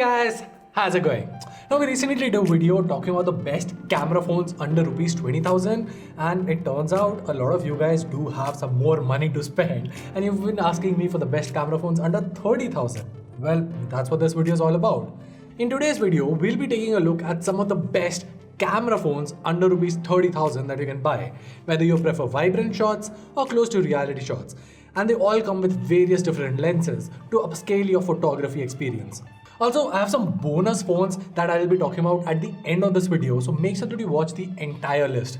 Guys, how's it going? Now we recently did a video talking about the best camera phones under rupees 20,000 and it turns out a lot of you guys do have some more money to spend and you've been asking me for the best camera phones under 30,000. Well, that's what this video is all about. In today's video, we'll be taking a look at some of the best camera phones under rupees 30,000 that you can buy, whether you prefer vibrant shots or close to reality shots. And they all come with various different lenses to upscale your photography experience. Also, I have some bonus phones that I will be talking about at the end of this video, so make sure that you watch the entire list.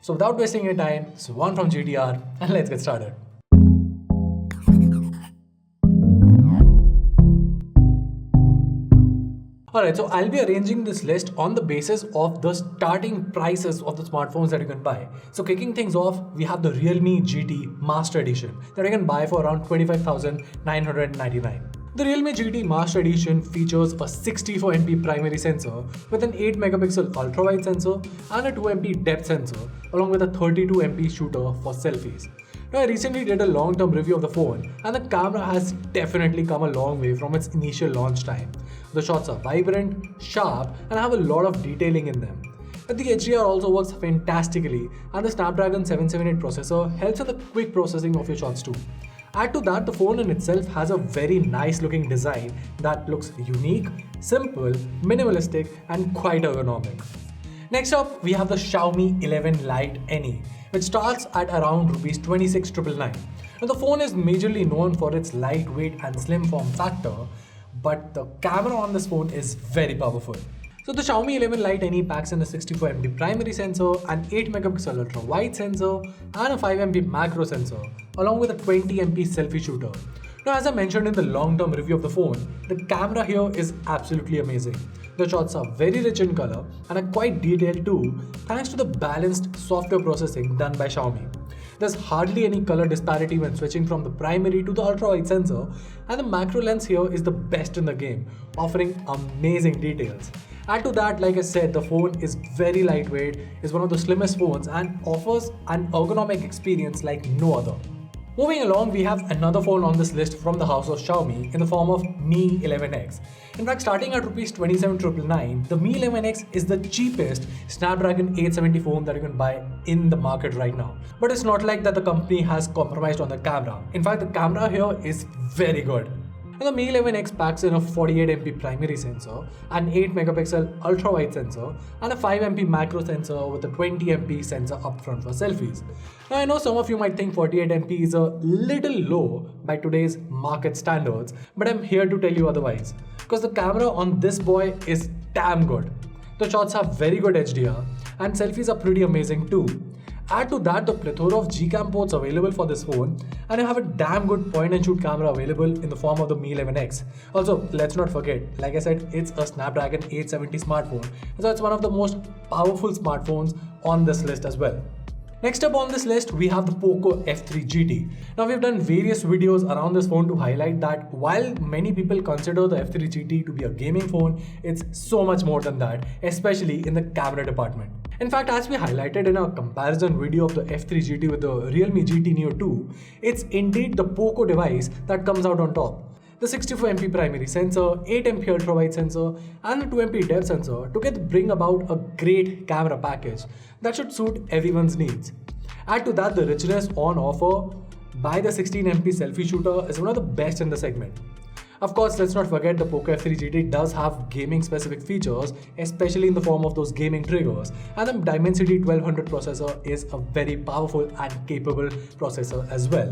So without wasting your time, it's one from GTR and let's get started. Alright, so I'll be arranging this list on the basis of the starting prices of the smartphones that you can buy. So kicking things off, we have the Realme GT Master Edition that you can buy for around 25,999. The Realme GT Master Edition features a 64MP primary sensor with an 8MP ultra-wide sensor and a 2MP depth sensor along with a 32MP shooter for selfies. Now, I recently did a long-term review of the phone and the camera has definitely come a long way from its initial launch time. The shots are vibrant, sharp and have a lot of detailing in them. But the HDR also works fantastically and the Snapdragon 778 processor helps with the quick processing of your shots too. Add to that, the phone in itself has a very nice looking design that looks unique, simple, minimalistic and quite ergonomic. Next up, we have the Xiaomi 11 Lite NE, which starts at around rupees 26,999. Now, the phone is majorly known for its lightweight and slim form factor, but the camera on this phone is very powerful. So the Xiaomi 11 Lite NE packs in a 64MP primary sensor, an 8MP ultra-wide sensor and a 5MP macro sensor, along with a 20MP selfie shooter. Now, as I mentioned in the long-term review of the phone, the camera here is absolutely amazing. The shots are very rich in color and are quite detailed too, thanks to the balanced software processing done by Xiaomi. There's hardly any color disparity when switching from the primary to the ultra-wide sensor, and the macro lens here is the best in the game, offering amazing details. Add to that, like I said, the phone is very lightweight, is one of the slimmest phones and offers an ergonomic experience like no other. Moving along, we have another phone on this list from the house of Xiaomi in the form of Mi 11X. In fact, starting at rupees 27,999, the Mi 11X is the cheapest Snapdragon 870 phone that you can buy in the market right now. But it's not like that the company has compromised on the camera. In fact, the camera here is very good. And the Mi 11X packs in a 48MP primary sensor, an 8MP ultra-wide sensor, and a 5MP macro sensor with a 20MP sensor up front for selfies. Now, I know some of you might think 48MP is a little low by today's market standards, but I'm here to tell you otherwise, because the camera on this boy is damn good. The shots have very good HDR, and selfies are pretty amazing too. Add to that the plethora of Gcam ports available for this phone, and you have a damn good point and shoot camera available in the form of the Mi 11X. Also, let's not forget, like I said, it's a Snapdragon 870 smartphone, so it's one of the most powerful smartphones on this list as well. Next up on this list, we have the Poco F3 GT. Now, we've done various videos around this phone to highlight that while many people consider the F3 GT to be a gaming phone, it's so much more than that, especially in the camera department. In fact, as we highlighted in our comparison video of the F3 GT with the Realme GT Neo 2, it's indeed the Poco device that comes out on top. The 64MP primary sensor, 8MP ultra-wide sensor and the 2MP depth sensor together bring about a great camera package that should suit everyone's needs. Add to that the richness on offer by the 16MP selfie shooter is one of the best in the segment. Of course, let's not forget the Poco F3 GT does have gaming specific features, especially in the form of those gaming triggers, and the Dimensity 1200 processor is a very powerful and capable processor as well.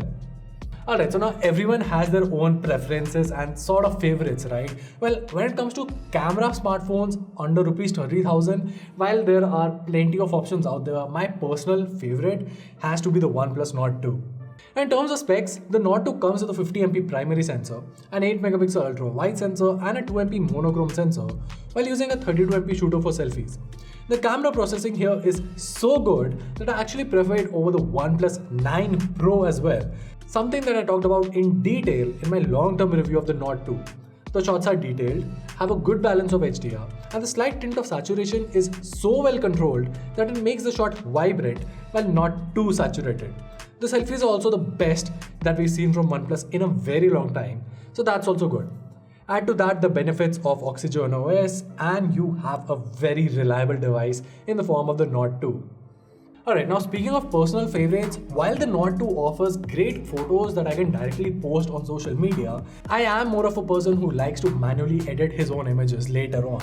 Alright, so now everyone has their own preferences and sort of favorites, right? Well, when it comes to camera smartphones under rupees 30,000, while there are plenty of options out there, my personal favorite has to be the OnePlus Nord 2. In terms of specs, the Nord 2 comes with a 50MP primary sensor, an 8MP ultra-wide sensor and a 2MP monochrome sensor, while using a 32MP shooter for selfies. The camera processing here is so good that I actually prefer it over the OnePlus 9 Pro as well, something that I talked about in detail in my long-term review of the Nord 2. The shots are detailed, have a good balance of HDR, and the slight tint of saturation is so well controlled that it makes the shot vibrant while not too saturated. The selfies are also the best that we've seen from OnePlus in a very long time, so that's also good. Add to that the benefits of Oxygen OS, and you have a very reliable device in the form of the Nord 2. Alright, now speaking of personal favorites, while the Nord 2 offers great photos that I can directly post on social media, I am more of a person who likes to manually edit his own images later on.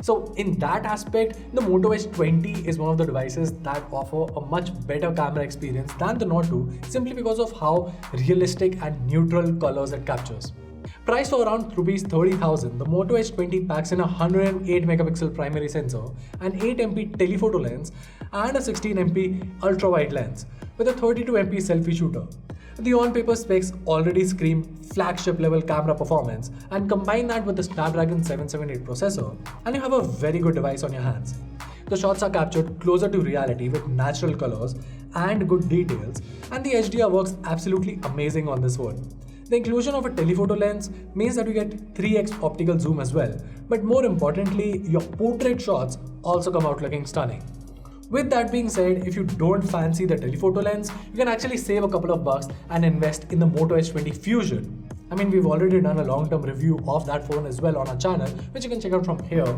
So in that aspect, the Moto H20 is one of the devices that offer a much better camera experience than the Nord 2, simply because of how realistic and neutral colors it captures. Priced for around Rs 30,000, the Moto H20 packs in a 108 megapixel primary sensor, an 8 MP telephoto lens, and a 16 MP ultra wide lens with a 32 MP selfie shooter. The on-paper specs already scream flagship level camera performance, and combine that with the Snapdragon 778 processor, and you have a very good device on your hands. The shots are captured closer to reality with natural colors and good details, and the HDR works absolutely amazing on this phone. The inclusion of a telephoto lens means that you get 3x optical zoom as well, but more importantly, your portrait shots also come out looking stunning. With that being said, if you don't fancy the telephoto lens, you can actually save a couple of bucks and invest in the Moto H20 Fusion. I mean, we've already done a long-term review of that phone as well on our channel, which you can check out from here.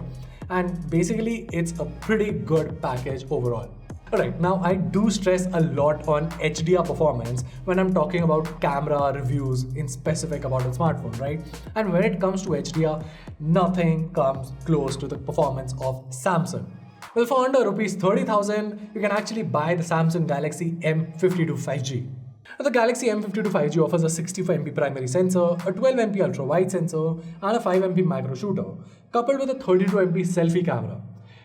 And basically, it's a pretty good package overall. Alright, now I do stress a lot on HDR performance when I'm talking about camera reviews in specific about a smartphone, right? And when it comes to HDR, nothing comes close to the performance of Samsung. Well, for under Rs 30,000, you can actually buy the Samsung Galaxy M52 5G. The Galaxy M52 5G offers a 65 MP primary sensor, a 12 MP ultra wide sensor, and a 5 MP macro shooter, coupled with a 32 MP selfie camera.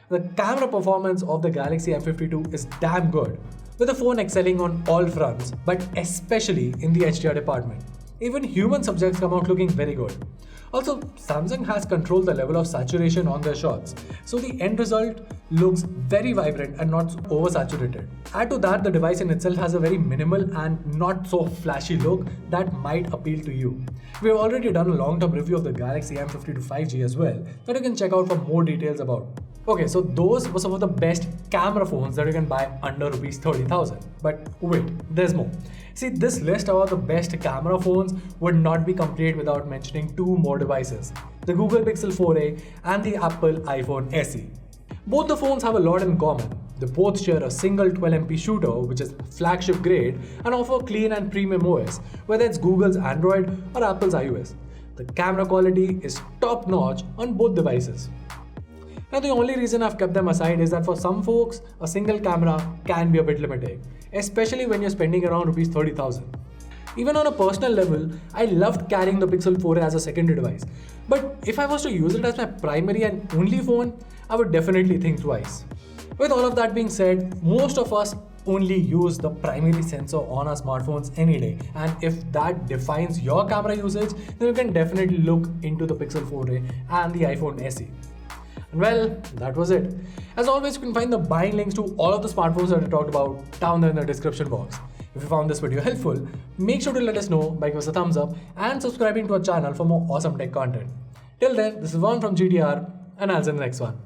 The camera performance of the Galaxy M52 is damn good, with the phone excelling on all fronts, but especially in the HDR department. Even human subjects come out looking very good. Also, Samsung has controlled the level of saturation on their shots, so the end result looks very vibrant and not oversaturated. Add to that, the device in itself has a very minimal and not so flashy look that might appeal to you. We have already done a long-term review of the Galaxy M52 5G as well, that you can check out for more details about. Okay, so those were some of the best camera phones that you can buy under Rs 30,000. But wait, there's more. See, this list about the best camera phones would not be complete without mentioning two more devices, the Google Pixel 4a and the Apple iPhone SE. Both the phones have a lot in common. They both share a single 12MP shooter, which is flagship grade, and offer clean and premium OS, whether it's Google's Android or Apple's iOS. The camera quality is top notch on both devices. Now, the only reason I've kept them aside is that for some folks, a single camera can be a bit limiting, especially when you're spending around Rs 30,000. Even on a personal level, I loved carrying the Pixel 4a as a secondary device. But if I was to use it as my primary and only phone, I would definitely think twice. With all of that being said, most of us only use the primary sensor on our smartphones any day, and if that defines your camera usage, then you can definitely look into the Pixel 4a and the iPhone SE. Well, that was it. As always, you can find the buying links to all of the smartphones that I talked about down there in the description box. If you found this video helpful, make sure to let us know by giving us a thumbs up and subscribing to our channel for more awesome tech content. Till then, this is Vaughn from GTR, and I'll see you in the next one.